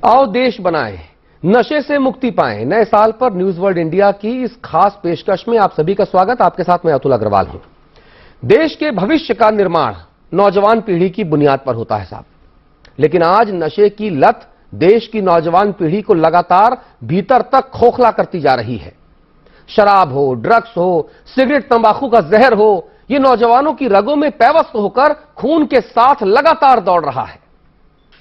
आओ देश बनाएं, नशे से मुक्ति पाएं। नए साल पर न्यूज वर्ल्ड इंडिया की इस खास पेशकश में आप सभी का स्वागत। आपके साथ मैं अतुल अग्रवाल हूं। देश के भविष्य का निर्माण नौजवान पीढ़ी की बुनियाद पर होता है साहब, लेकिन आज नशे की लत देश की नौजवान पीढ़ी को लगातार भीतर तक खोखला करती जा रही है। शराब हो, ड्रग्स हो, सिगरेट तंबाकू का जहर हो, ये नौजवानों की रगों में पैवस्त होकर खून के साथ लगातार दौड़ रहा है।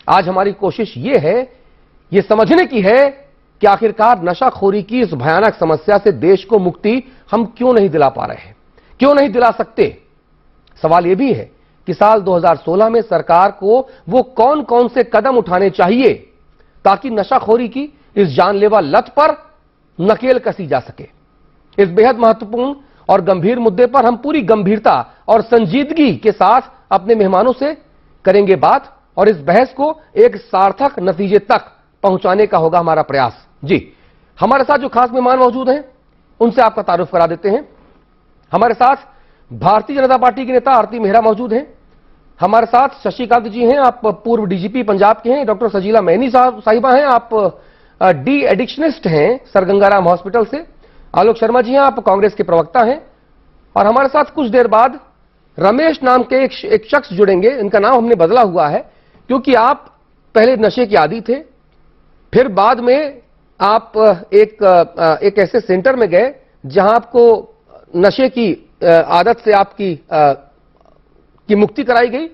आज हमारी कोशिश ये है, ये समझने की है कि आखिरकार नशाखोरी की इस भयानक समस्या से देश को मुक्ति हम क्यों नहीं दिला पा रहे हैं, क्यों नहीं दिला सकते। सवाल यह भी है कि साल 2016 में सरकार को वो कौन कौन से कदम उठाने चाहिए ताकि नशाखोरी की इस जानलेवा लत पर नकेल कसी जा सके। इस बेहद महत्वपूर्ण और गंभीर मुद्दे पर हम पूरी गंभीरता और संजीदगी के साथ अपने मेहमानों से करेंगे बात और इस बहस को एक सार्थक नतीजे तक पहुंचाने का होगा हमारा प्रयास। जी, हमारे साथ जो खास मेहमान मौजूद हैं उनसे आपका तारुफ करा देते हैं। हमारे साथ भारतीय जनता पार्टी के नेता आरती मेहरा मौजूद हैं। हमारे साथ शशिकांत जी हैं, आप पूर्व डीजीपी पंजाब के हैं। डॉक्टर सजीला मैनी साहिबा हैं, आप डी एडिक्शनिस्ट हैं सरगंगाराम हॉस्पिटल से। आलोक शर्मा जी हैं, आप कांग्रेस के प्रवक्ता हैं। और हमारे साथ कुछ देर बाद रमेश नाम के एक शख्स जुड़ेंगे। इनका नाम हमने बदला हुआ है क्योंकि आप पहले नशे के आदी थे, फिर बाद में आप एक ऐसे सेंटर में गए जहां आपको नशे की आदत से आपकी मुक्ति कराई गई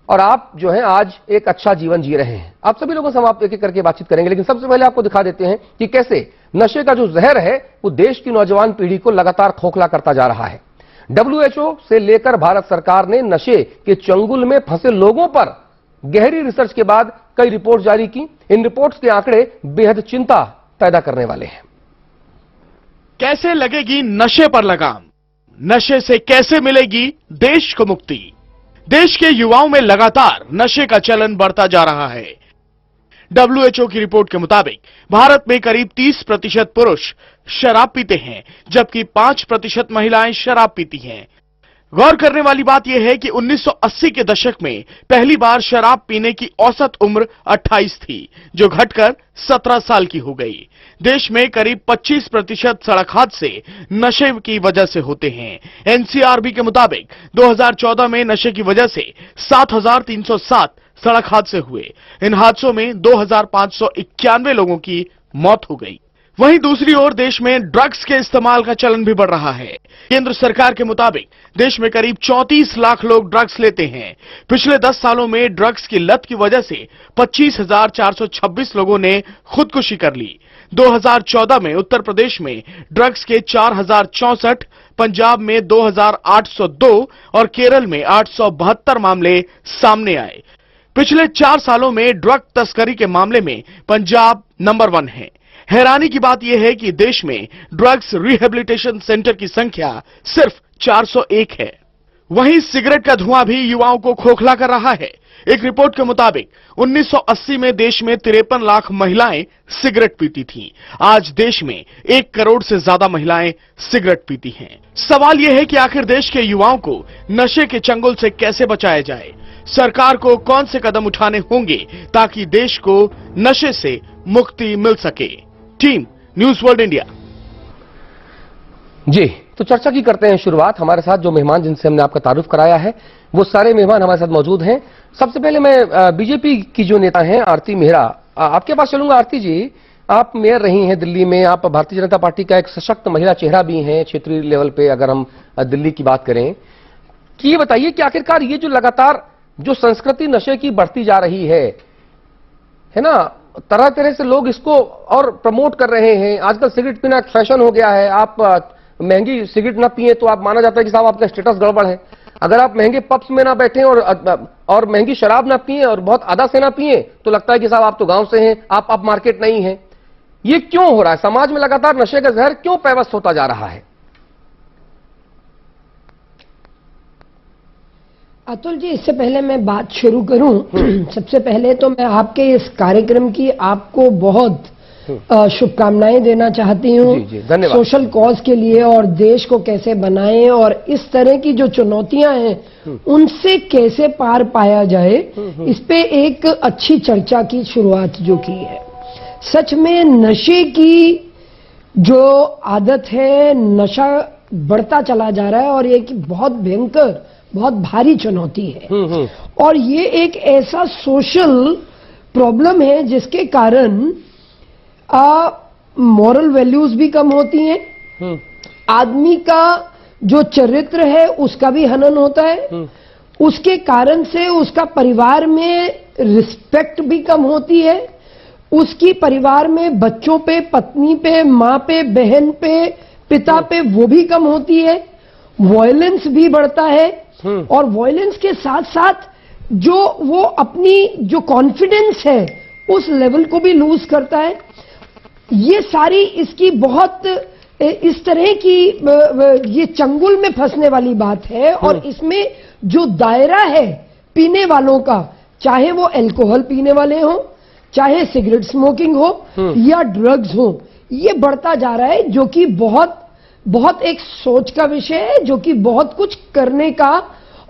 और आप जो है आज एक अच्छा जीवन जी रहे हैं। आप सभी लोगों से हम आप एक एक करके बातचीत करेंगे, लेकिन सबसे पहले आपको दिखा देते हैं कि कैसे नशे का जो जहर है वो देश की नौजवान पीढ़ी को लगातार खोखला करता जा रहा है। WHO से लेकर भारत सरकार ने नशे के चंगुल में फंसे लोगों पर गहरी रिसर्च के बाद कई रिपोर्ट जारी की। इन रिपोर्ट्स के आंकड़े बेहद चिंता पैदा करने वाले हैं। कैसे लगेगी नशे पर लगाम, नशे से कैसे मिलेगी देश को मुक्ति। देश के युवाओं में लगातार नशे का चलन बढ़ता जा रहा है। WHO की रिपोर्ट के मुताबिक भारत में करीब 30% पुरुष शराब पीते हैं, जबकि 5% महिलाएं शराब पीती हैं। गौर करने वाली बात यह है कि 1980 के दशक में पहली बार शराब पीने की औसत उम्र 28 थी, जो घटकर 17 साल की हो गई। देश में करीब 25% सड़क हादसे नशे की वजह से होते हैं। NCRB के मुताबिक 2014 में नशे की वजह से 7,307 सड़क हादसे हुए। इन हादसों में 2,591 लोगों की मौत हो गई। वहीं दूसरी ओर देश में ड्रग्स के इस्तेमाल का चलन भी बढ़ रहा है। केंद्र सरकार के मुताबिक देश में करीब 34 लाख लोग ड्रग्स लेते हैं। पिछले 10 सालों में ड्रग्स की लत की वजह से 25,426 लोगों ने खुदकुशी कर ली। 2014 में उत्तर प्रदेश में ड्रग्स के 4,064, पंजाब में 2,802 और केरल में 872 मामले सामने आए। पिछले 4 सालों में ड्रग तस्करी के मामले में पंजाब नंबर 1 है। हैरानी की बात यह है कि देश में ड्रग्स रिहेबिलिटेशन सेंटर की संख्या सिर्फ 401 है। वहीं सिगरेट का धुआं भी युवाओं को खोखला कर रहा है। एक रिपोर्ट के मुताबिक 1980 में देश में 53 लाख महिलाएं सिगरेट पीती थीं। आज देश में 1 करोड़ से ज्यादा महिलाएं सिगरेट पीती हैं। सवाल यह है कि आखिर देश के युवाओं को नशे के चंगुल से कैसे बचाया जाए। सरकार को कौन से कदम उठाने होंगे ताकि देश को नशे से मुक्ति मिल सके। Team news world India. जी, तो चर्चा की करते हैं शुरुआत। हमारे साथ जो मेहमान जिनसे हमने आपका तारुफ कराया है वो सारे मेहमान हमारे साथ मौजूद हैं। सबसे पहले मैं बीजेपी की जो नेता हैं आरती मेहरा, आपके पास चलूंगा। आरती जी, आप मेयर रही हैं दिल्ली में, आप भारतीय जनता पार्टी का एक सशक्त महिला चेहरा भी हैं क्षेत्रीय लेवल पे, अगर हम दिल्ली की बात करें। कि ये बताइए कि आखिरकार ये जो लगातार जो संस्कृति नशे की बढ़ती जा रही है ना, तरह तरह से लोग इसको और प्रमोट कर रहे हैं। आजकल सिगरेट पीना एक फैशन हो गया है। आप महंगी सिगरेट ना पिए तो आप माना जाता है कि साहब आपका स्टेटस गड़बड़ है। अगर आप महंगे पब्स में ना बैठे और महंगी शराब ना पिए और बहुत आदा से ना पिए तो लगता है कि साहब आप तो गांव से हैं, आप मार्केट नहीं हैं। ये क्यों हो रहा है? समाज में लगातार नशे का जहर क्यों पैवस्त होता जा रहा है? अतुल जी, इससे पहले मैं बात शुरू करूं, सबसे पहले तो मैं आपके इस कार्यक्रम की आपको बहुत शुभकामनाएं देना चाहती हूँ जी, धन्यवाद। सोशल कॉज के लिए और देश को कैसे बनाएं और इस तरह की जो चुनौतियां हैं उनसे कैसे पार पाया जाए, इस पे एक अच्छी चर्चा की शुरुआत जो की है। सच में नशे की जो आदत है, नशा बढ़ता चला जा रहा है और ये एक बहुत भयंकर, बहुत भारी चुनौती है और ये एक ऐसा सोशल प्रॉब्लम है जिसके कारण मॉरल वैल्यूज भी कम होती हैं, आदमी का जो चरित्र है उसका भी हनन होता है, उसके कारण से उसका परिवार में रिस्पेक्ट भी कम होती है, उसकी परिवार में बच्चों पे, पत्नी पे, माँ पे, बहन पे, पिता पे वो भी कम होती है, वायलेंस भी बढ़ता है और वायलेंस के साथ साथ जो वो अपनी जो कॉन्फिडेंस है उस लेवल को भी लूज करता है। ये सारी इसकी बहुत इस तरह की ये चंगुल में फंसने वाली बात है और इसमें जो दायरा है पीने वालों का, चाहे वो अल्कोहल पीने वाले हों, चाहे सिगरेट स्मोकिंग हो या ड्रग्स हो, ये बढ़ता जा रहा है, जो कि बहुत बहुत एक सोच का विषय है, जो कि बहुत कुछ करने का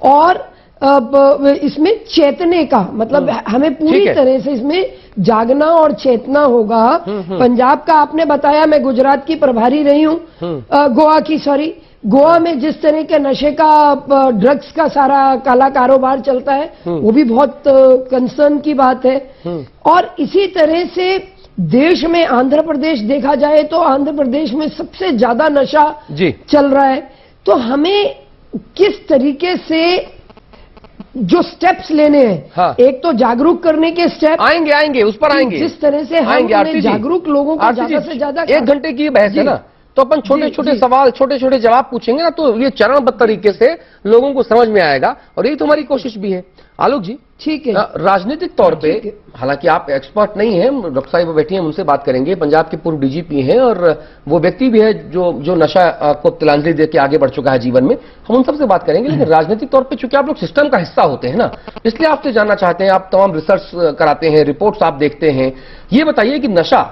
और इसमें चेतने का, मतलब हमें पूरी तरह से इसमें जागना और चेतना होगा। पंजाब का आपने बताया, मैं गुजरात की प्रभारी रही हूं, गोवा में जिस तरह के नशे का, ड्रग्स का सारा काला कारोबार चलता है, वो भी बहुत कंसर्न की बात है। और इसी तरह से देश में आंध्र प्रदेश देखा जाए तो आंध्र प्रदेश में सबसे ज्यादा नशा चल रहा है। तो हमें किस तरीके से जो स्टेप्स लेने हैं, एक तो जागरूक करने के स्टेप आएंगे उस पर आएंगे, जिस तरह से हम जागरूक लोगों को ज्यादा से ज्यादा, 1 घंटे की बहस है ना, तो अपन छोटे छोटे सवाल, छोटे छोटे जवाब पूछेंगे ना, तो ये चरणबद्ध तरीके से लोगों को समझ में आएगा और यही तुम्हारी कोशिश भी है। आलोक जी, ठीक है, राजनीतिक तौर पे, हालांकि आप एक्सपर्ट नहीं हैं, डॉक्टर साहिब बैठी हैं, उनसे बात करेंगे, पंजाब के पूर्व डीजीपी हैं और वो व्यक्ति भी है जो नशा को तिलांजलि दे के आगे बढ़ चुका है जीवन में, हम उन सबसे बात करेंगे। लेकिन राजनीतिक तौर पे चूंकि आप लोग सिस्टम का हिस्सा होते हैं ना, इसलिए आपसे जानना चाहते हैं, आप तमाम रिसर्च कराते हैं, रिपोर्ट्स आप देखते हैं, ये बताइए कि नशा,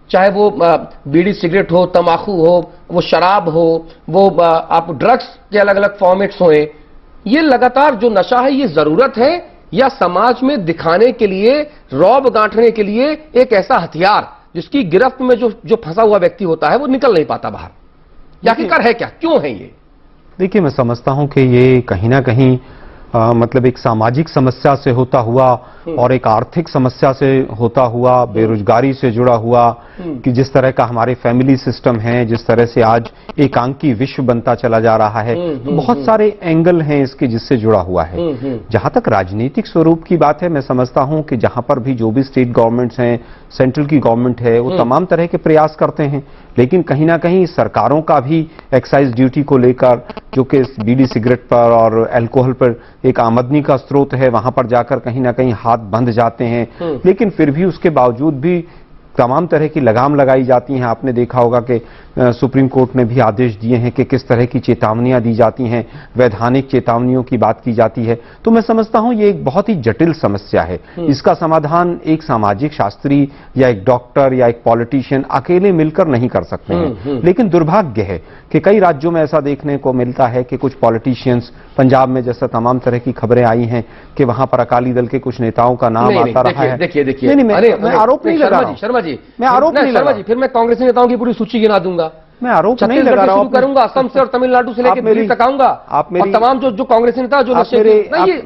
चाहे वो बीड़ी सिगरेट हो, तंबाकू हो, वो शराब हो, वो आप ड्रग्स के अलग अलग फॉर्मेट्स हों, ये लगातार जो नशा है, ये जरूरत है या समाज में दिखाने के लिए, रौब गांठने के लिए एक ऐसा हथियार जिसकी गिरफ्त में जो फंसा हुआ व्यक्ति होता है वो निकल नहीं पाता बाहर, या आखिरकार है क्या, क्यों है ये? देखिए, मैं समझता हूं कि ये कहीं ना कहीं मतलब एक सामाजिक समस्या से होता हुआ और एक आर्थिक समस्या से होता हुआ, बेरोजगारी से जुड़ा हुआ, कि जिस तरह का हमारे फैमिली सिस्टम है, जिस तरह से आज एकांकी विश्व बनता चला जा रहा है, तो बहुत सारे एंगल हैं इसके जिससे जुड़ा हुआ है। जहां तक राजनीतिक स्वरूप की बात है, मैं समझता हूं कि जहां पर भी जो भी स्टेट गवर्नमेंट्स हैं, सेंट्रल की गवर्नमेंट है, वो तमाम तरह के प्रयास करते हैं, लेकिन कहीं ना कहीं सरकारों का भी एक्साइज ड्यूटी को लेकर, जो कि बीड़ी सिगरेट पर और अल्कोहल पर एक आमदनी का स्रोत है, वहां पर जाकर कहीं ना कहीं हाथ बंध जाते हैं। लेकिन फिर भी उसके बावजूद भी तमाम तरह की लगाम लगाई जाती हैं। आपने देखा होगा कि सुप्रीम कोर्ट ने भी आदेश दिए हैं कि किस तरह की चेतावनियां दी जाती हैं, वैधानिक चेतावनियों की बात की जाती है। तो मैं समझता हूं ये एक बहुत ही जटिल समस्या है। इसका समाधान एक सामाजिक शास्त्री या एक डॉक्टर या एक पॉलिटिशियन अकेले मिलकर नहीं कर सकते हैं। लेकिन दुर्भाग्य है कि कई राज्यों में ऐसा देखने को मिलता है कि कुछ पॉलिटिशियंस, पंजाब में जैसा तमाम तरह की खबरें आई हैं कि वहां पर अकाली दल के कुछ नेताओं का नाम आता रहा है। देखिए, मैं आरोप नहीं लगा रहा हूं। शर्मा जी, मैं आरोप नहीं लगा रहा हूं। फिर मैं कांग्रेसी नेताओं की पूरी सूची गिना दूंगा। मैं आरोप नहीं लगा रहा हूं, करूंगा, असम से और तमिलनाडु से लेकर दिल्ली तक आऊंगा, और तमाम जो कांग्रेसी नेता जो नशे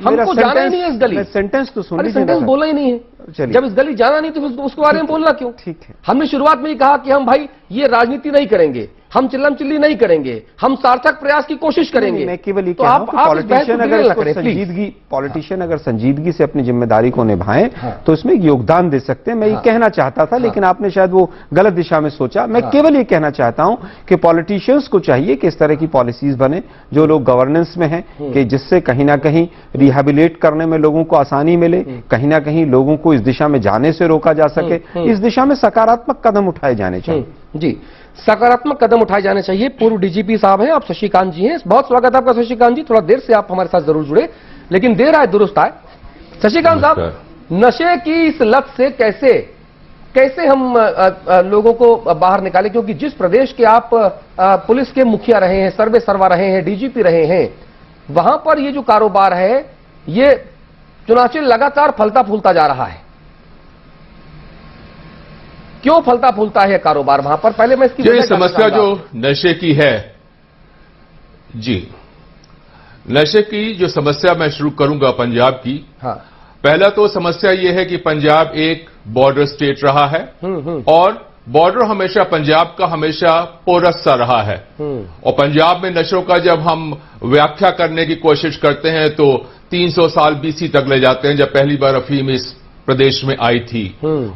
हमको जाना ही नहीं है इस गली। सेंटेंस तो सुन लीजिए, सेंटेंस बोला ही नहीं है। जब इस गली जाना नहीं तो उसके बारे में बोलना क्यों? ठीक है, हमने शुरुआत में ही कहा कि हम भाई ये राजनीति नहीं करेंगे, हम चिल्लम चिल्ली नहीं करेंगे, हम सार्थक प्रयास की कोशिश करेंगे। मैं केवल ये कह रहा हूं कि पॉलिटिशियन अगर संजीदगी से अपनी जिम्मेदारी को निभाएं तो इसमें योगदान दे सकते हैं। मैं ये कहना चाहता था, लेकिन आपने शायद वो गलत दिशा में सोचा। मैं केवल ये कहना चाहता हूं कि पॉलिटिशियंस को चाहिए कि इस तरह की पॉलिसीज बने जो लोग गवर्नेंस में हैं, कि जिससे कहीं ना कहीं रिहेबिलिटेट करने में लोगों को आसानी मिले, कहीं ना कहीं लोगों को इस दिशा में जाने से रोका जा सके। इस दिशा में सकारात्मक कदम उठाए जाने चाहिए। जी, सकारात्मक कदम उठाए जाने चाहिए। पूर्व डीजीपी साहब हैं, आप शशिकांत जी हैं, बहुत स्वागत है आपका शशिकांत जी। थोड़ा देर से आप हमारे साथ जरूर जुड़े, लेकिन देर आए दुरुस्त आए। शशिकांत साहब, नशे की इस लत से कैसे कैसे हम लोगों को बाहर निकालें, क्योंकि जिस प्रदेश के आप पुलिस के मुखिया रहे हैं, सर्वे सर्वा रहे हैं, डीजीपी रहे हैं, वहां पर ये जो कारोबार है ये चुनाचे लगातार फलता फूलता जा रहा है। क्यों फलता फूलता है कारोबार वहां पर? पहले मैं इसकी ये समस्या जो नशे की है, जी, नशे की जो समस्या मैं शुरू करूंगा पंजाब की। हाँ। पहला तो समस्या यह है कि पंजाब एक बॉर्डर स्टेट रहा है और बॉर्डर हमेशा पंजाब का हमेशा पोरस सा रहा है। और पंजाब में नशों का जब हम व्याख्या करने की कोशिश करते हैं तो 300 साल बीसी तक ले जाते हैं, जब पहली बार अफीम इस प्रदेश में आई थी।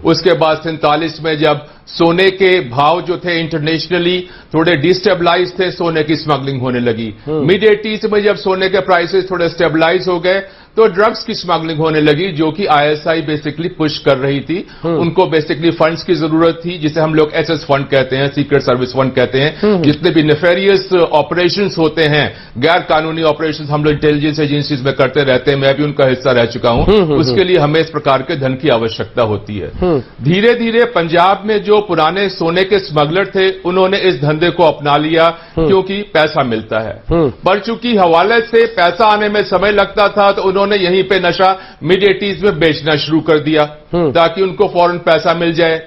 उसके बाद 47 में जब सोने के भाव जो थे इंटरनेशनली थोड़े डिस्टेबलाइज थे, सोने की स्मगलिंग होने लगी। मिड 80s में जब सोने के प्राइसेस थोड़े स्टेबलाइज हो गए तो ड्रग्स की स्मगलिंग होने लगी, जो कि आईएसआई बेसिकली पुश कर रही थी। उनको बेसिकली फंड्स की जरूरत थी, जिसे हम लोग एसएस फंड कहते हैं, सीक्रेट सर्विस फंड कहते हैं। जितने भी नेफेरियस ऑपरेशंस होते हैं, गैर कानूनी ऑपरेशंस हम लोग इंटेलिजेंस एजेंसीज में करते रहते हैं, मैं भी उनका हिस्सा रह चुका हूं। उसके लिए हमें इस प्रकार के धन की आवश्यकता होती है। धीरे धीरे पंजाब में जो पुराने सोने के स्मगलर थे, उन्होंने इस धंधे को अपना लिया क्योंकि पैसा मिलता है। पर चूंकि हवाले से पैसा आने में समय लगता था, तो उन्होंने यहीं पे नशा मिड 80s में बेचना शुरू कर दिया ताकि उनको फौरन पैसा मिल जाए।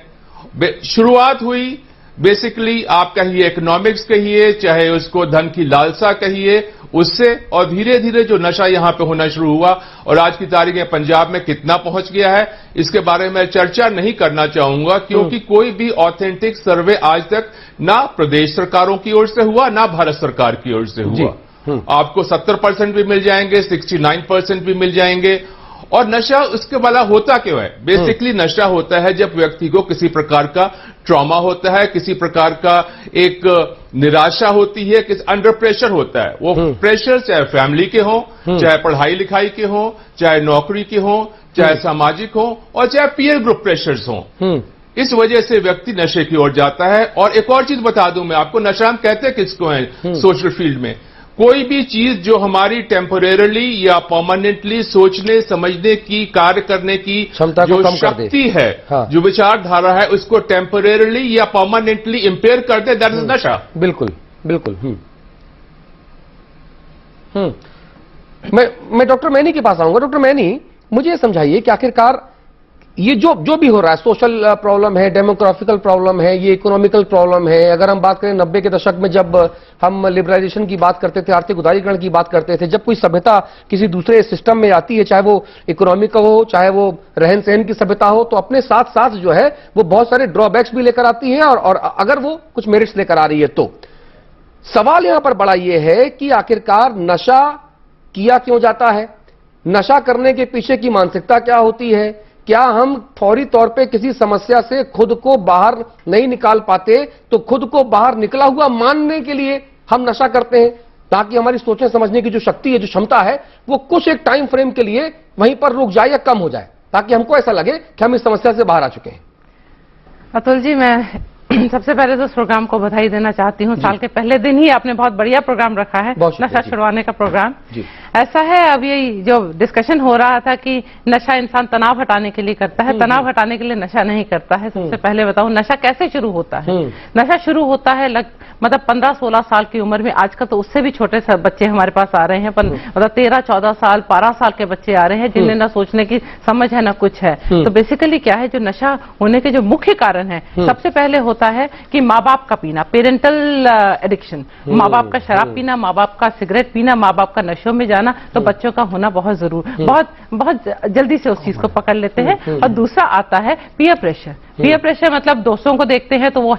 शुरुआत हुई बेसिकली, आप कहिए इकोनॉमिक्स कहिए, चाहे उसको धन की लालसा कहिए, उससे, और धीरे धीरे जो नशा यहां पे होना शुरू हुआ। और आज की तारीख में पंजाब में कितना पहुंच गया है, इसके बारे में चर्चा नहीं करना चाहूंगा, क्योंकि कोई भी ऑथेंटिक सर्वे आज तक ना प्रदेश सरकारों की ओर से हुआ, ना भारत सरकार की ओर से हुआ। आपको 70% भी मिल जाएंगे, 69% भी मिल जाएंगे। और नशा उसके वाला होता क्यों है? बेसिकली नशा होता है जब व्यक्ति को किसी प्रकार का ट्रॉमा होता है, किसी प्रकार का एक निराशा होती है, किस अंडर प्रेशर होता है। वो प्रेशर चाहे फैमिली के हो, चाहे पढ़ाई लिखाई के हो, चाहे नौकरी के हो, चाहे सामाजिक हो, और चाहे पीयर ग्रुप प्रेशर्स हो। इस वजह से व्यक्ति नशे की ओर जाता है। और एक और चीज बता दूं मैं आपको, नशा हम कहते किसको है सोशल फील्ड में? कोई भी चीज जो हमारी टेम्परेरली या परमानेंटली सोचने समझने की, कार्य करने की क्षमता को कम कर दे, शक्ति है, हाँ। जो विचारधारा है, उसको टेम्परेरली या परमानेंटली इंपेयर कर दे, दैट इज नशा। बिल्कुल बिल्कुल। मैं डॉक्टर मैनी के पास आऊंगा। डॉक्टर मैनी, मुझे समझाइए कि आखिरकार ये जो भी हो रहा है, सोशल प्रॉब्लम है, डेमोग्राफिकल प्रॉब्लम है, ये इकोनॉमिकल प्रॉब्लम है। अगर हम बात करें 90 के दशक में, जब हम लिबरलाइजेशन की बात करते थे, आर्थिक उदारीकरण की बात करते थे, जब कोई सभ्यता किसी दूसरे सिस्टम में आती है, चाहे वो इकोनॉमी का हो, चाहे वो रहन सहन की सभ्यता हो, तो अपने साथ साथ जो है वो बहुत सारे ड्रॉबैक्स भी लेकर आती है, और अगर वो कुछ मेरिट्स लेकर आ रही है। तो सवाल यहां पर बड़ा ये है कि आखिरकार नशा किया क्यों जाता है? नशा करने के पीछे की मानसिकता क्या होती है? क्या हम फौरी तौर पे किसी समस्या से खुद को बाहर नहीं निकाल पाते, तो खुद को बाहर निकला हुआ मानने के लिए हम नशा करते हैं, ताकि हमारी सोचने समझने की जो शक्ति है, जो क्षमता है, वो कुछ एक टाइम फ्रेम के लिए वहीं पर रुक जाए या कम हो जाए, ताकि हमको ऐसा लगे कि हम इस समस्या से बाहर आ चुके हैं। अतुल जी, मैं सबसे पहले तो इस प्रोग्राम को बधाई देना चाहती हूँ। साल के पहले दिन ही आपने बहुत बढ़िया प्रोग्राम रखा है, नशा छुड़वाने का प्रोग्राम। ऐसा है, अब ये जो डिस्कशन हो रहा था कि नशा इंसान तनाव हटाने के लिए करता है, तनाव हटाने के लिए नशा नहीं करता है। सबसे पहले बताऊं, नशा कैसे शुरू होता है? नशा शुरू होता है मतलब 15-16 साल की उम्र में। आजकल तो उससे भी छोटे बच्चे हमारे पास आ रहे हैं, मतलब 13-14 साल, 12 साल के बच्चे आ रहे हैं, जिन्हें ना सोचने की समझ है ना कुछ है। तो बेसिकली क्या है, जो नशा होने के जो मुख्य कारण है, सबसे पहले होता है कि माँ बाप का पीना, पेरेंटल एडिक्शन, माँ बाप का शराब पीना, माँ बाप का सिगरेट पीना, माँ बाप का नशों में जाना, तो बच्चों का होना बहुत जरूरी, बहुत जल्दी से उस चीज को पकड़ लेते हैं। और दूसरा आता है पीयर प्रेशर। पीयर प्रेशर मतलब दोस्तों को देखते हैं तो वो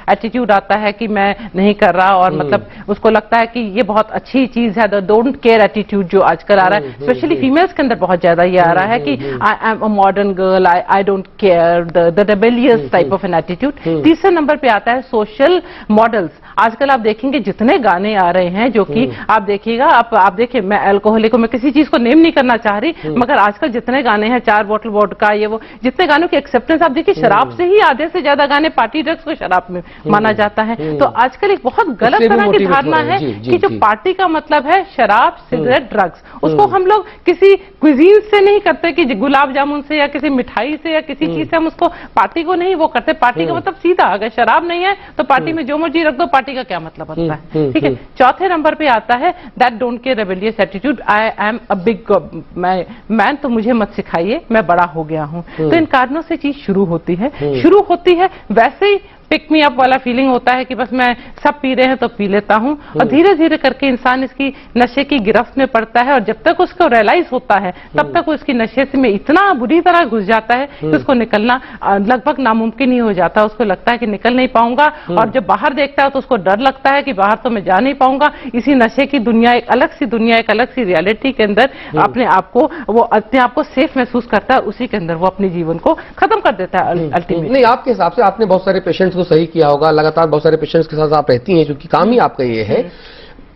एटीट्यूड आता है कि मैं नहीं कर रहा, और मतलब उसको लगता है कि ये बहुत अच्छी चीज है, द डोंट केयर एटीट्यूड जो आजकल आ रहा है, स्पेशली फीमेल्स के अंदर बहुत ज्यादा ये आ रहा है कि I am a modern girl, I don't care, the rebellious type of an attitude. तीसरे नंबर पे आता है सोशल मॉडल्स। आजकल आप देखेंगे जितने गाने आ रहे हैं, जो कि आप देखिएगा, आप देखिए, मैं अल्कोहलिक हूं, मैं किसी चीज को नेम नहीं करना चाह रही, मगर आजकल जितने गाने हैं, 4 बोतल वोडका, ये वो, जितने गानों की एक्सेप्टेंस आप देखिए, शराब से ही आधे से ज्यादा गाने पार्टी ड्रग्स को शराब में माना जाता है। तो आजकल एक बहुत गलत इससे भी तरह की मोटिवेट धारणा हो रहे हैं। है जी, जी, कि जो जी। पार्टी का मतलब है शराब, सिगरेट, ड्रग्स, उसको हम लोग किसी क्विजीन से नहीं करते कि गुलाब जामुन से या किसी मिठाई से या किसी चीज से हम उसको पार्टी को नहीं वो करते। पार्टी का मतलब सीधा, अगर शराब नहीं है तो पार्टी में जो मर्जी रख दो, पार्टी का क्या मतलब बनता है। ठीक है। चौथे नंबर पे आता है that don't care rebellious attitude, I am a big man, तो मुझे मत सिखाइए, मैं बड़ा हो गया हूं। तो इन कारणों से चीज शुरू होती है। वैसे ही पिक मी अप वाला फीलिंग होता है कि बस मैं सब पी रहे हैं तो पी लेता हूं, और धीरे धीरे करके इंसान इसकी नशे की गिरफ्त में पड़ता है, और जब तक उसको रियलाइज होता है तब तक वो इसकी नशे से में इतना बुरी तरह घुस जाता है कि उसको निकलना लगभग नामुमकिन ही हो जाता है। उसको लगता है कि निकल नहीं पाऊंगा, और जब बाहर देखता है तो उसको डर लगता है कि बाहर तो मैं जा नहीं पाऊंगा। इसी नशे की दुनिया, एक अलग सी दुनिया, एक अलग सी रियलिटी के अंदर अपने आप को सेफ महसूस करता है, उसी के अंदर वो अपने जीवन को खत्म कर देता है अल्टीमेटली। नहीं, आपके हिसाब से आपने बहुत सारे पेशेंट्स को सही किया होगा, लगातार बहुत सारे पेशेंट्स के साथ आप रहती हैं, क्योंकि काम ही आपका ये है।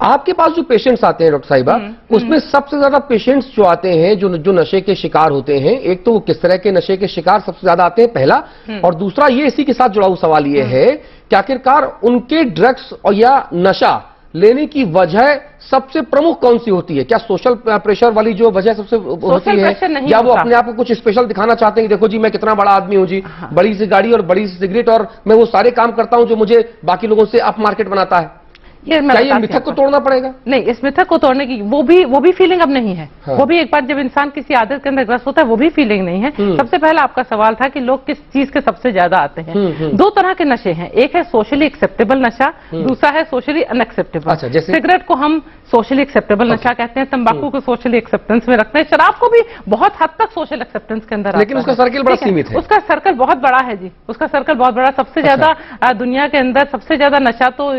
आपके पास जो पेशेंट्स आते हैं डॉक्टर साहिबा, उसमें सबसे ज्यादा पेशेंट्स जो आते हैं जो नशे के शिकार होते हैं, एक तो वो किस तरह के नशे के शिकार सबसे ज्यादा आते हैं पहला, और दूसरा ये इसी के साथ जुड़ा हुआ सवाल ये है कि आखिरकार उनके ड्रग्स और या नशा लेने की वजह सबसे प्रमुख कौन सी होती है? क्या सोशल प्रेशर वाली जो वजह सबसे होती है, या वो अपने आप को कुछ स्पेशल दिखाना चाहते हैं कि देखो जी मैं कितना बड़ा आदमी हूं जी, बड़ी सी गाड़ी और बड़ी सी सिगरेट और मैं वो सारे काम करता हूं जो मुझे बाकी लोगों से अप मार्केट बनाता है? ये मिथक को तोड़ना पड़ेगा? नहीं, इस मिथक को तोड़ने की वो भी फीलिंग अब नहीं है। हाँ। वो भी एक बार जब इंसान किसी आदत के अंदर ग्रस्त होता है वो भी फीलिंग नहीं है। सबसे पहला आपका सवाल था कि लोग किस चीज के सबसे ज्यादा आते हैं। दो तरह के नशे हैं, एक है सोशली एक्सेप्टेबल नशा, दूसरा है सोशली अनएक्सेप्टेबल। अच्छा, जैसे सिगरेट को हम सोशली एक्सेप्टेबल नशा कहते हैं, तंबाकू को सोशली एक्सेप्टेंस में रखते हैं, शराब को भी बहुत हद तक सोशल एक्सेप्टेंस के अंदर, लेकिन उसका सर्कल बड़ा सीमित है। उसका सर्कल बहुत बड़ा है जी, उसका सर्कल बहुत बड़ा। सबसे ज्यादा दुनिया के अंदर सबसे ज्यादा नशा तो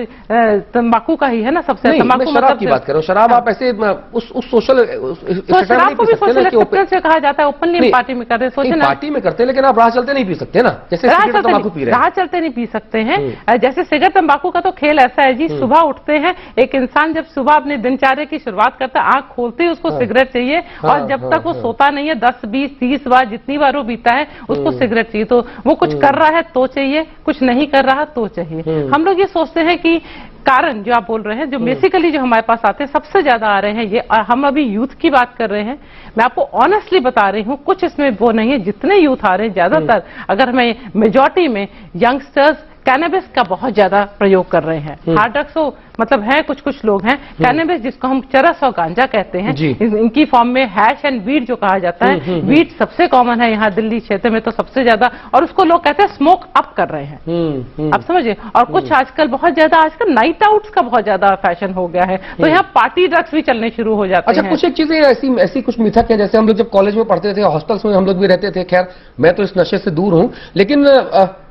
तंबाकू का ही है ना, सबसे। मैं शराब की बात कर रहा हूं। शराब आप ऐसे उस सोशल शराब को भी सोशल एक्सेप्टेंस से कहा जाता है, ओपनली पार्टी में करते हैं, सोचे ना पार्टी में करते हैं, लेकिन आप राह चलते नहीं पी सकते ना, जैसे सिगरेट तंबाकू पी रहे हैं। राह चलते नहीं पी सकते हैं। जैसे सिगरेट तंबाकू का तो खेल ऐसा है जी, सुबह उठते हैं, एक इंसान जब सुबह अपने दिनचर्या की शुरुआत करता है, आंख खोलते ही उसको सिगरेट चाहिए, और जब तक वो सोता नहीं है 10, 20, 30 बार जितनी बार वो पीता है उसको सिगरेट चाहिए। तो वो कुछ कर रहा है तो चाहिए, कुछ नहीं कर रहा तो चाहिए। हम लोग ये सोचते हैं कि कारण जो आप बोल रहे हैं, जो बेसिकली जो हमारे पास आते हैं सबसे ज्यादा आ रहे हैं ये, हम अभी यूथ की बात कर रहे हैं, मैं आपको ऑनेस्टली बता रही हूं, कुछ इसमें वो नहीं है, जितने यूथ आ रहे हैं ज्यादातर, अगर मैं मेजॉरिटी में यंगस्टर्स कैनबिस का बहुत ज्यादा प्रयोग कर रहे हैं। हार्ड ड्रग्स तो मतलब है कुछ लोग हैं, कैनबिस जिसको हम चरस और गांजा कहते हैं, इनकी फॉर्म में हैश एंड वीड जो कहा जाता है, वीड सबसे कॉमन है यहाँ दिल्ली क्षेत्र में तो सबसे ज्यादा, और उसको लोग कहते हैं स्मोक अप कर रहे हैं। आप समझिए। और कुछ आजकल बहुत ज्यादा, आजकल नाइट आउट्स का बहुत ज्यादा फैशन हो गया है, तो यहाँ पार्टी ड्रग्स भी चलने शुरू हो जाते हैं। अच्छा, कुछ एक चीजें ऐसी कुछ मिथक है, जैसे हम लोग जब कॉलेज में पढ़ते थे, हॉस्टल्स में हम लोग भी रहते थे, खैर मैं तो इस नशे से दूर हूं, लेकिन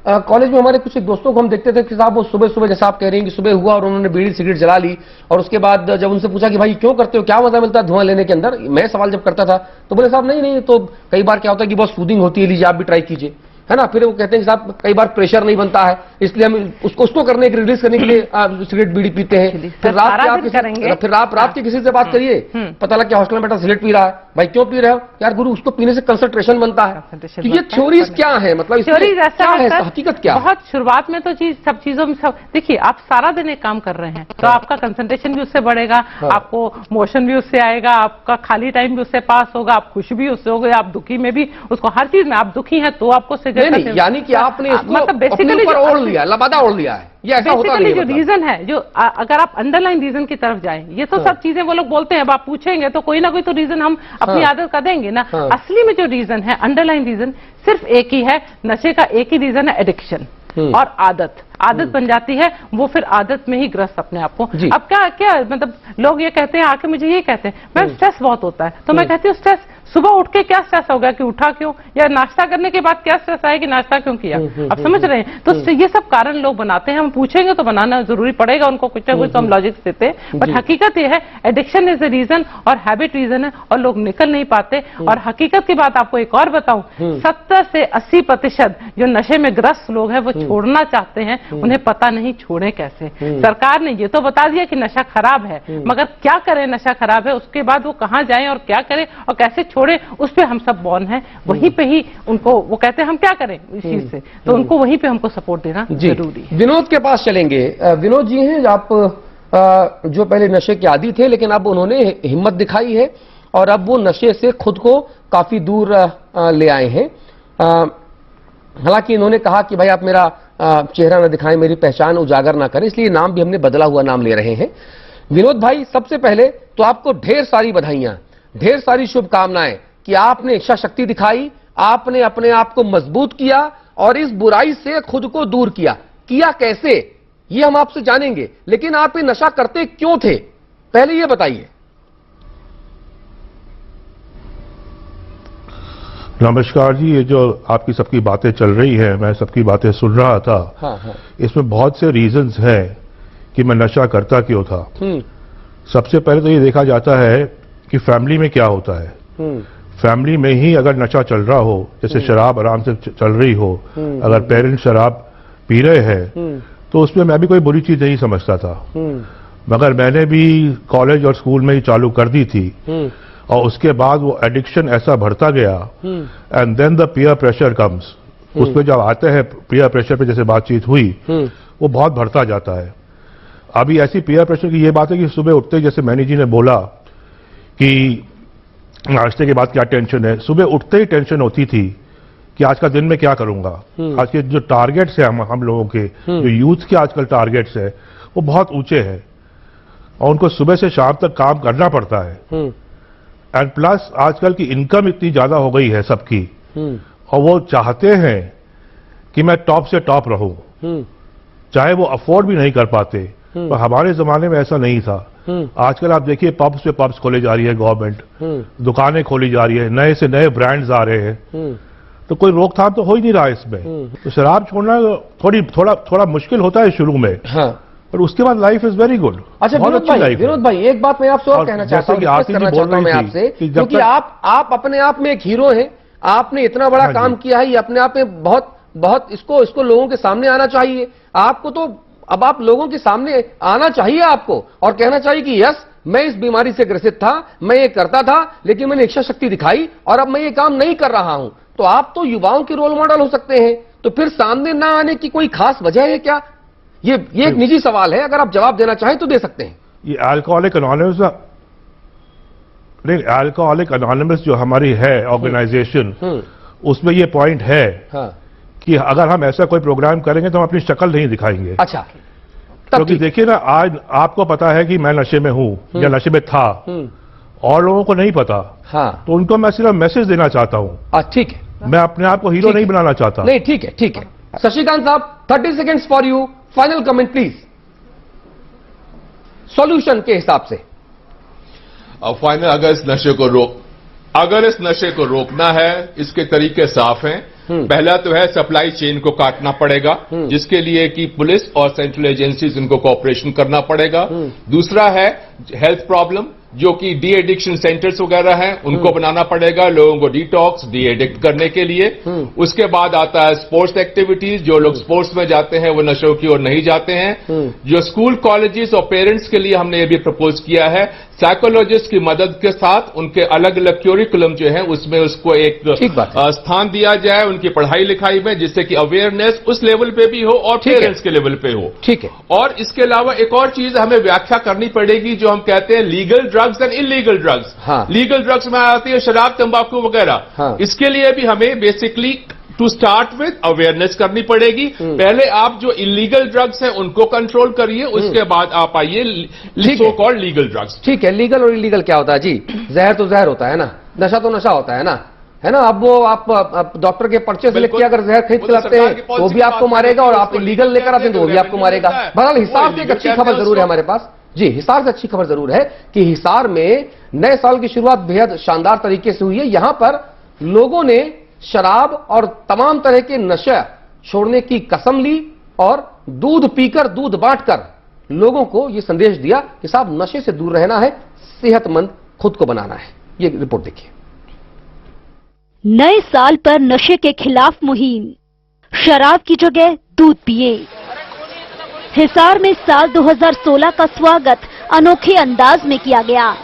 कॉलेज में हमारे कुछ दोस्तों को हम देखते थे कि साहब वो सुबह सुबह, जैसा आप कह रही हैं कि सुबह हुआ और उन्होंने बीड़ी सिगरेट जला ली, और उसके बाद जब उनसे पूछा कि भाई क्यों करते हो, क्या मजा मिलता है धुआं लेने के अंदर, मैं सवाल जब करता था तो बोले साहब नहीं, तो कई बार क्या होता है कि बहुत सूदिंग होती है, लीजिए आप भी ट्राई कीजिए, है ना। फिर वो कहते हैं कि साहब कई बार प्रेशर नहीं बनता है, इसलिए हम उसको करने के रिलीज करने के लिए सिगरेट बीड़ी पीते हैं। फिर रात के किसी से बात करिए, पता लगा कि हॉस्टल में बैठा सिगरेट पी रहा है, भाई क्यों पी रहे हो यार? गुरु, उसको पीने से कंसंट्रेशन बनता है। तो ये थ्योरीज क्या है, मतलब थ्योरीज ऐसा है, हकीकत क्या? बहुत शुरुआत में तो सब चीजों में देखिए, आप सारा दिन एक काम कर रहे हैं तो आपका कंसंट्रेशन भी उससे बढ़ेगा, आपको मोशन भी उससे आएगा, आपका खाली टाइम भी उससे पास होगा, आप खुश भी उससे होगे, आप दुखी में भी उसको, हर चीज में आप दुखी हैं तो आपको सिगरेट नहीं, यानी कि आपने इसको मतलब बेसिकली ओढ़ लिया, लबादा ओढ़ लिया है, ये ऐसा होता नहीं है। जो रीजन है, जो अगर आप अंडरलाइन रीजन की तरफ जाएं, ये तो सब चीजें वो लोग बोलते हैं, अब आप पूछेंगे तो कोई ना कोई तो रीजन हम अपनी आदत का देंगे ना। असली में जो रीजन है, अंडरलाइन रीजन सिर्फ एक ही है, नशे का एक ही रीजन है, एडिक्शन और आदत बन जाती है, वो फिर आदत में ही ग्रस्त अपने आप को। अब क्या मतलब लोग ये कहते हैं, आके मुझे ये कहते हैं मैम स्ट्रेस बहुत होता है, तो मैं कहती हूँ स्ट्रेस सुबह उठ के क्या स्ट्रेस हो गया कि उठा क्यों, या नाश्ता करने के बाद क्या स्ट्रेस आया कि नाश्ता क्यों किया, आप समझ रहे हैं। तो ये सब कारण लोग बनाते हैं, हम पूछेंगे तो बनाना जरूरी पड़ेगा उनको, कुछ ना कुछ तो हम लॉजिक देते हैं, बट हकीकत ये है एडिक्शन इज द रीजन और हैबिट रीजन है, और लोग निकल नहीं पाते। और हकीकत की बात आपको एक और बताऊं, 70 से 80% जो नशे में ग्रस्त लोग हैं वो छोड़ना चाहते हैं, उन्हें पता नहीं छोड़े कैसे। सरकार ने ये तो बता दिया कि नशा खराब है, मगर क्या करें, नशा खराब है, उसके बाद वो कहां जाएं और क्या करें और कैसे छोड़े, उस पे हम सब बॉर्न हैं, वहीं पे ही उनको, वो कहते हैं हम क्या करें इस चीज से, तो उनको वहीं पे हमको सपोर्ट देना जरूरी है। विनोद के पास चलेंगे। विनोद जी हैं आप जो पहले नशे के आदी थे, लेकिन अब उन्होंने हिम्मत दिखाई है और अब वो नशे से खुद को काफी दूर ले आए हैं। हालांकि इन्होंने कहा कि भाई आप मेरा चेहरा न दिखाएं, मेरी पहचान उजागर ना करें, इसलिए नाम भी हमने बदला हुआ नाम ले रहे हैं। विनोद भाई, सबसे पहले तो आपको ढेर सारी बधाइयां, ढेर सारी शुभकामनाएं कि आपने इच्छा शक्ति दिखाई, आपने अपने आप को मजबूत किया और इस बुराई से खुद को दूर किया। किया कैसे, ये हम आपसे जानेंगे, लेकिन आप ये नशा करते क्यों थे, पहले ये बताइए। नमस्कार जी, ये जो आपकी सबकी बातें चल रही है, मैं सबकी बातें सुन रहा था। हाँ। इसमें बहुत से रीजंस हैं कि मैं नशा करता क्यों था। सबसे पहले तो ये देखा जाता है कि फैमिली में क्या होता है। फैमिली में ही अगर नशा चल रहा हो, जैसे शराब आराम से चल रही हो, अगर पेरेंट्स शराब पी रहे हैं तो उसमें मैं भी कोई बुरी चीज नहीं समझता था, मगर मैंने भी कॉलेज और स्कूल में ही चालू कर दी थी और उसके बाद वो एडिक्शन ऐसा बढ़ता गया and then the peer pressure comes. उसमें जब आते हैं पीयर प्रेशर पे जैसे बातचीत हुई वो बहुत बढ़ता जाता है। अभी ऐसी पीयर प्रेशर की ये बात है कि सुबह उठते ही जैसे मैनी जी ने बोला कि नाश्ते के बाद क्या टेंशन है, सुबह उठते ही टेंशन होती थी कि आज का दिन में क्या करूंगा। आज के जो टारगेट्स है हम लोगों के, जो यूथ के आजकल टारगेट्स है वो बहुत ऊंचे हैं और उनको सुबह से शाम तक काम करना पड़ता है। एंड प्लस आजकल की इनकम इतनी ज्यादा हो गई है सबकी और वो चाहते हैं कि मैं टॉप से टॉप रहूं, चाहे वो अफोर्ड भी नहीं कर पाते। पर हमारे जमाने में ऐसा नहीं था। आजकल आप देखिए पब्स पे पब्स खोले जा रही है गवर्नमेंट, दुकानें खोली जा रही है, नए से नए ब्रांड्स आ रहे हैं, तो कोई रोकथाम तो हो ही नहीं रहा इसमें। तो शराब छोड़ना थोड़ा मुश्किल होता है शुरू में, पर उसके बाद लाइफ इज वेरी गुड। अच्छा विनोद भाई एक बात मैं आपसे और कहना चाहता हूँ, आपसे, क्योंकि आप अपने आप में एक हीरो हैं, आपने इतना बड़ा काम किया है, ये अपने आप में बहुत इसको लोगों के सामने आना चाहिए। आपको तो अब आप लोगों के सामने आना चाहिए आपको और कहना चाहिए कि यस, मैं इस बीमारी से ग्रसित था, मैं ये करता था, लेकिन मैंने इच्छा शक्ति दिखाई और अब मैं ये काम नहीं कर रहा हूं। तो आप तो युवाओं के रोल मॉडल हो सकते हैं, तो फिर सामने ना आने की कोई खास वजह है क्या? ये एक निजी सवाल है, अगर आप जवाब देना चाहें तो दे सकते हैं। ये अल्कोहलिक अनोनिमस जो हमारी है ऑर्गेनाइजेशन, उसमें ये पॉइंट है कि अगर हम ऐसा कोई प्रोग्राम करेंगे तो हम अपनी शक्ल नहीं दिखाएंगे। अच्छा, क्योंकि देखिए ना, आज आपको पता है कि मैं नशे में हूं या नशे में था और लोगों को नहीं पता। तो उनको मैं सिर्फ मैसेज देना चाहता हूं। ठीक है, मैं अपने आप को हीरो नहीं बनाना चाहता। नहीं, ठीक है। शशिकांत साहब 30 seconds for you, final comment please, solution के हिसाब से। फाइनल, अगर इस नशे को रोकना है, इसके तरीके साफ हैं। पहला तो है सप्लाई चेन को काटना पड़ेगा, जिसके लिए कि पुलिस और सेंट्रल एजेंसीज इनको कोऑपरेशन करना पड़ेगा। दूसरा है हेल्थ प्रॉब्लम, जो कि डी एडिक्शन सेंटर्स वगैरह हैं, उनको बनाना पड़ेगा लोगों को डिटॉक्स, डी एडिक्ट करने के लिए। उसके बाद आता है स्पोर्ट्स एक्टिविटीज, जो लोग स्पोर्ट्स में जाते हैं वो नशों की ओर नहीं जाते हैं। जो स्कूल कॉलेजेस और पेरेंट्स के लिए हमने ये भी प्रपोज किया है, साइकोलॉजिस्ट की मदद के साथ उनके अलग अलग क्यूरिकुलम जो है उसमें उसको एक स्थान दिया जाए उनकी पढ़ाई लिखाई में, जिससे कि अवेयरनेस उस लेवल पे भी हो और पेरेंट्स के लेवल पे हो। ठीक है। और इसके अलावा एक और चीज हमें व्याख्या करनी पड़ेगी, जो हम कहते हैं legal drugs and illegal drugs. Legal drugs में आती है शराब, तंबाकू वगैरह। इसके लिए भी हमें basically to start with awareness करनी पड़ेगी। पहले आप जो इलीगल ड्रग्स हैं उनको कंट्रोल करिए, उसके बाद आप आइए सो कॉल्ड लीगल ड्रग्स। ठीक है, लीगल और इलीगल क्या होता है जी? जहर तो जहर होता है ना, नशा तो नशा होता है ना, है ना। अब वो आप डॉक्टर के पर्चे से लेके अगर जहर खरीद के लाते हैं तो भी आपको मारेगा, और आप इलीगल लेकर आते हैं तो वो भी आपको मारेगा। बहरहाल हिसार से एक अच्छी खबर जरूर है हमारे पास जी, हिसार से अच्छी खबर जरूर है कि हिसार में नए साल की शुरुआत बेहद शानदार तरीके से हुई है। यहां पर लोगों ने शराब और तमाम तरह के नशा छोड़ने की कसम ली और दूध पीकर, दूध बांटकर लोगों को यह संदेश दिया कि साहब नशे से दूर रहना है, सेहतमंद खुद को बनाना है। ये रिपोर्ट देखिए। नए साल पर नशे के खिलाफ मुहिम, शराब की जगह दूध पिए। हिसार में साल 2016 का स्वागत अनोखे अंदाज में किया गया।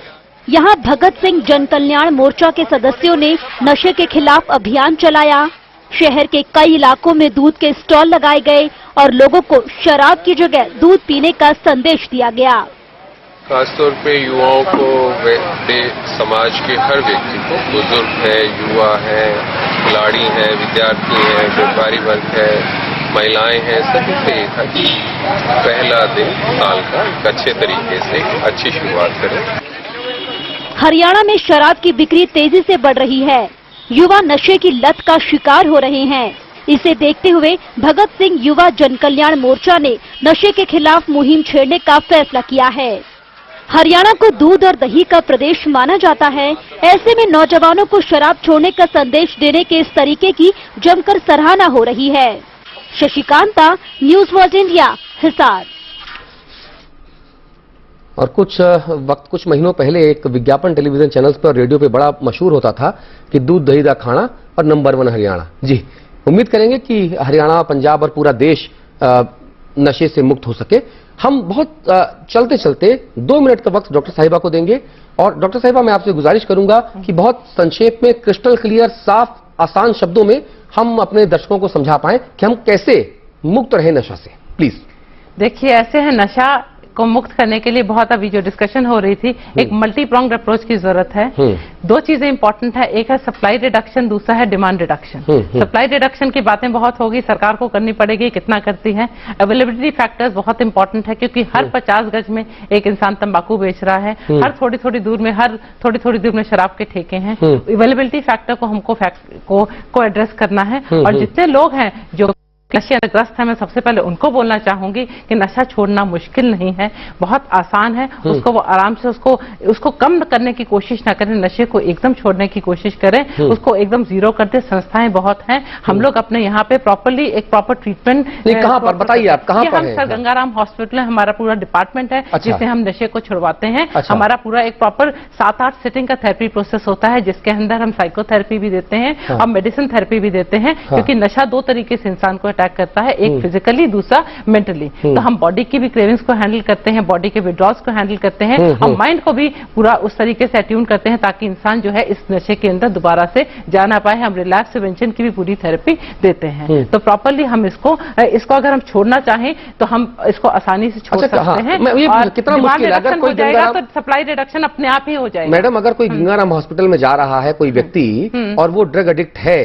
यहाँ भगत सिंह जन कल्याण मोर्चा के सदस्यों ने नशे के खिलाफ अभियान चलाया। शहर के कई इलाकों में दूध के स्टॉल लगाए गए और लोगों को शराब की जगह दूध पीने का संदेश दिया गया। खासतौर पे युवाओं को, समाज के हर व्यक्ति को, बुजुर्ग है, युवा है, खिलाड़ी है, विद्यार्थी है, व्यापारी वर्ग है, महिलाएं हैं, सभी से ये था कि पहला दिन साल का एक अच्छे तरीके से अच्छी शुरुआत करें। हरियाणा में शराब की बिक्री तेजी से बढ़ रही है। युवा नशे की लत का शिकार हो रहे हैं। इसे देखते हुए भगत सिंह युवा जन कल्याण मोर्चा ने नशे के खिलाफ मुहिम छेड़ने का फैसला किया है। हरियाणा को दूध और दही का प्रदेश माना जाता है। ऐसे में नौजवानों को शराब छोड़ने का संदेश देने के इस तरीके की जमकर सराहना हो रही है। Shashikanta, news world India, Hisar. और कुछ महीनों पहले एक विज्ञापन टेलीविजन चैनल्स पर और रेडियो पे बड़ा मशहूर होता था कि दूध दही दा खाना और नंबर 1 हरियाणा। जी, उम्मीद करेंगे कि हरियाणा, पंजाब और पूरा देश नशे से मुक्त हो सके। हम बहुत चलते चलते 2 मिनट का वक्त डॉक्टर साहिबा को देंगे। और डॉक्टर साहिबा, मैं आपसे गुजारिश करूंगा कि बहुत संक्षेप में, क्रिस्टल क्लियर, साफ, आसान शब्दों में हम अपने दर्शकों को समझा पाएं कि हम कैसे मुक्त रहे नशा से। प्लीज। देखिए, ऐसे है, नशा को मुक्त करने के लिए बहुत अभी जो डिस्कशन हो रही थी, एक मल्टी प्रोंग्ड अप्रोच की जरूरत है। 2 चीजें इंपॉर्टेंट है, एक है सप्लाई रिडक्शन, दूसरा है डिमांड रिडक्शन। सप्लाई रिडक्शन की बातें बहुत होगी, सरकार को करनी पड़ेगी, कितना करती है। अवेलेबिलिटी फैक्टर्स बहुत इंपॉर्टेंट है, क्योंकि हर 50 गज में एक इंसान तंबाकू बेच रहा है, हर थोड़ी थोड़ी दूर में शराब के ठेके हैं। अवेलेबिलिटी फैक्टर को हमको एड्रेस करना है। और जितने लोग हैं जो नशेग्रस्त है, मैं सबसे पहले उनको बोलना चाहूंगी कि नशा छोड़ना मुश्किल नहीं है, बहुत आसान है। उसको वो आराम से उसको कम करने की कोशिश ना करें, नशे को एकदम छोड़ने की कोशिश करें, उसको एकदम जीरो कर दे। संस्थाएं बहुत हैं, हम लोग अपने यहाँ पे प्रॉपरली एक प्रॉपर ट्रीटमेंट। कहाँ पर बताइए, आप कहाँ पर हैं? सर, गंगाराम हॉस्पिटल है, हमारा पूरा डिपार्टमेंट है। अच्छा। जिससे हम नशे को छुड़वाते हैं। हमारा पूरा एक प्रॉपर 7-8 सिटिंग का थेरेपी प्रोसेस होता है, जिसके अंदर हम साइकोथेरेपी भी देते हैं और मेडिसिन थेरेपी भी देते हैं। क्योंकि नशा 2 तरीके से इंसान को अटैक करता है, एक फिजिकली, दूसरा मेंटली। तो हम बॉडी की भी क्रेविंग्स को हैंडल करते हैं, बॉडी के विड्रॉल्स को हैंडल करते हैं, और माइंड को भी पूरा उस तरीके से अट्यून करते हैं ताकि इंसान जो है इस नशे के अंदर दोबारा से जा ना पाए। हम रिलैक्स प्रिवेंशन की भी पूरी थेरेपी देते हैं। तो प्रॉपरली हम इसको अगर हम छोड़ना चाहें तो हम इसको आसानी से छोड़ सकते हैं। और कितना मुश्किल है, अगर कोई जाएगा तो सप्लाई रिडक्शन अपने आप ही हो जाएगा। मैडम, अगर कोई गंगाराम हॉस्पिटल में जा रहा है कोई व्यक्ति और वो ड्रग एडिक्ट है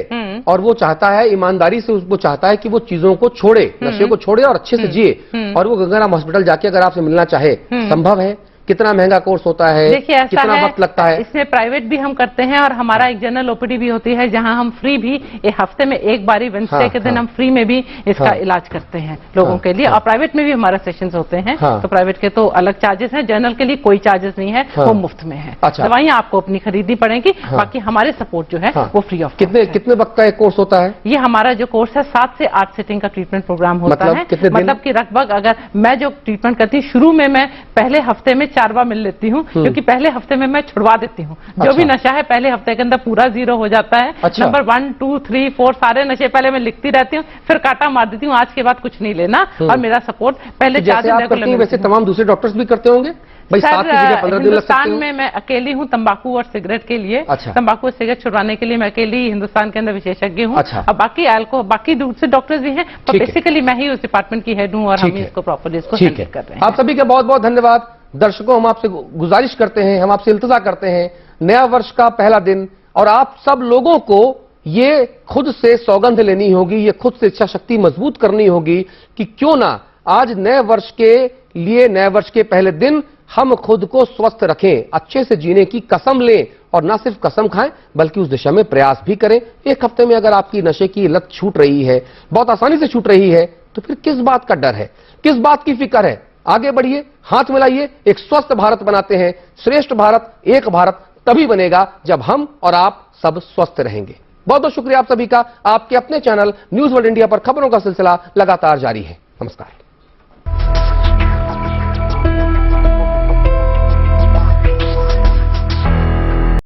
और वो चाहता है, ईमानदारी से वो चाहता है कि वो चीजों को छोड़े, नशे को छोड़े और अच्छे से जिए, और वो गंगाराम हॉस्पिटल जाके अगर आपसे मिलना चाहे, संभव है? कितना महंगा कोर्स होता है, कितना वक्त लगता है? इसमें प्राइवेट भी हम करते हैं और हमारा एक जनरल ओपीडी भी होती है, जहां हम फ्री भी हफ्ते में एक बारी वेडनेसडे के दिन हम फ्री में भी इसका इलाज करते हैं लोगों के लिए। और प्राइवेट में भी हमारा सेशंस होते हैं। तो प्राइवेट के तो अलग चार्जेस हैं, जनरल के लिए कोई चार्जेस नहीं है, वो मुफ्त में है। दवाइयां आपको अपनी खरीदनी पड़ेगी, बाकी हमारे सपोर्ट जो है वो फ्री ऑफ। कितने वक्त का एक कोर्स होता है? ये हमारा जो कोर्स है 7 से 8 सिटिंग का ट्रीटमेंट प्रोग्राम होता है। मतलब कि लगभग, अगर मैं जो ट्रीटमेंट करती हूँ, शुरू में मैं पहले हफ्ते में 4 बार मिल लेती हूँ, क्योंकि पहले हफ्ते में मैं छुड़वा देती हूँ। जो भी नशा है पहले हफ्ते के अंदर पूरा जीरो हो जाता है। नंबर 1, 2, 3, 4 सारे नशे पहले मैं लिखती रहती हूँ, फिर काटा मार देती हूँ, आज के बाद कुछ नहीं लेना। और मेरा सपोर्ट पहले 4 दिन रेगुलर। वैसे तमाम दूसरे डॉक्टर्स भी करते होंगे? सर, हिंदुस्तान में मैं अकेली हूँ तंबाकू और सिगरेट के लिए। तंबाकू और सिगरेट छुड़वाने के लिए मैं अकेली हिंदुस्तान के अंदर विशेषज्ञ हूँ। और बाकी दूसरे डॉक्टर्स भी हैं, पर बेसिकली मैं ही उस डिपार्टमेंट की हेड हूँ और हम इसको प्रॉपरली इसको हैंडल कर रहे हैं। आप सभी का बहुत बहुत धन्यवाद। दर्शकों, हम आपसे गुजारिश करते हैं, हम आपसे इल्तजा करते हैं, नया वर्ष का पहला दिन, और आप सब लोगों को ये खुद से सौगंध लेनी होगी, ये खुद से इच्छा शक्ति मजबूत करनी होगी कि क्यों ना आज नए वर्ष के लिए, नए वर्ष के पहले दिन हम खुद को स्वस्थ रखें, अच्छे से जीने की कसम लें, और ना सिर्फ कसम खाएं बल्कि उस दिशा में प्रयास भी करें। एक हफ्ते में अगर आपकी नशे की लत छूट रही है, बहुत आसानी से छूट रही है, तो फिर किस बात का डर है, किस बात की फिक्र है? आगे बढ़िए, हाथ मिलाइए, एक स्वस्थ भारत बनाते हैं। श्रेष्ठ भारत, एक भारत तभी बनेगा जब हम और आप सब स्वस्थ रहेंगे। बहुत बहुत शुक्रिया आप सभी का। आपके अपने चैनल न्यूज वर्ल्ड इंडिया पर खबरों का सिलसिला लगातार जारी है। नमस्कार।